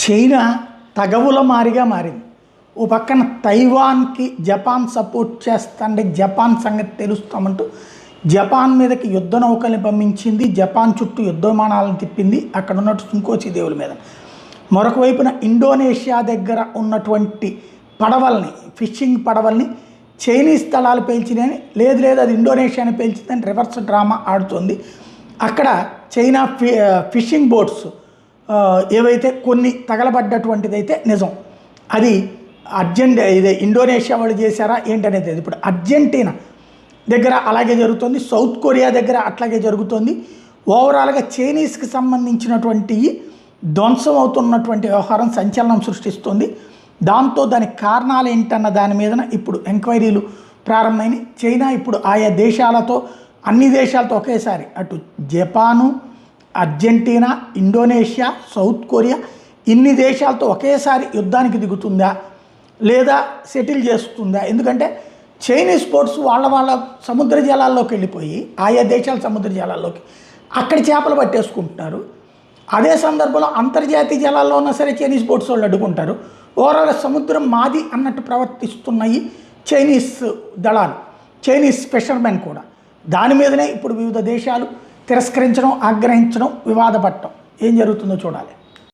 China తగవుల మారిగా మారింది. ఓ పక్కన తైవాన్కి జపాన్ సపోర్ట్ చేస్తుంటే జపాన్ సంగతి తెలుస్తామంటూ జపాన్ మీదకి యుద్ధ నౌకల్ని పంపించింది. జపాన్ చుట్టూ యుద్ధ విమానాలను తిప్పింది. అక్కడ ఉన్నట్టు సింకోచి దేవుల మీద. మరొక వైపున ఇండోనేషియా దగ్గర ఉన్నటువంటి పడవల్ని, ఫిషింగ్ పడవల్ని చైనీస్ దళాలు పేల్చినాయని, లేదు అది ఇండోనేషియాని పేల్చిందని రివర్స్ డ్రామా ఆడుతోంది. అక్కడ చైనా ఫిషింగ్ బోట్స్ ఏవైతే కొన్ని తగలబడ్డటువంటిదైతే నిజం. అది ఇదే ఇండోనేషియా వాళ్ళు చేశారా ఏంటనేది. ఇప్పుడు అర్జెంటీనా దగ్గర అలాగే జరుగుతుంది, సౌత్ కొరియా దగ్గర అట్లాగే జరుగుతుంది. ఓవరాల్గా చైనీస్కి సంబంధించినటువంటి ధ్వంసం అవుతున్నటువంటి వ్యవహారం సంచలనం సృష్టిస్తుంది. దాంతో దానికి కారణాలు ఏంటన్న దాని మీద ఇప్పుడు ఎంక్వైరీలు ప్రారంభమైనవి. చైనా ఇప్పుడు ఆయా దేశాలతో, అన్ని దేశాలతో ఒకేసారి, అటు Japan, Argentina, Indonesia, south Korea, ఇన్ని దేశాలతో ఒకేసారి యుద్ధానికి దిగుతుందా లేదా సెటిల్ చేస్తుందా? ఎందుకంటే చైనీస్ పోర్ట్స్ వాళ్ళ సముద్ర జలాల్లోకి వెళ్ళిపోయి ఆయా దేశాల సముద్ర జలాల్లోకి అక్కడ చేపలు పట్టేసుకుంటున్నారు. అదే సందర్భంలో అంతర్జాతీయ జలాల్లో ఉన్నా సరే చైనీస్ బోట్స్ వాళ్ళు అడ్డుకుంటారు. ఓవరాల్ సముద్రం మాది అన్నట్టు ప్రవర్తిస్తున్నాయి చైనీస్ దళాలు, చైనీస్ ఫిషర్మెన్ కూడా. దాని మీదనే ఇప్పుడు వివిధ దేశాలు తిరస్కరించడం, ఆగ్రహించడం, వివాదపడటం. ఏం జరుగుతుందో చూడాలి.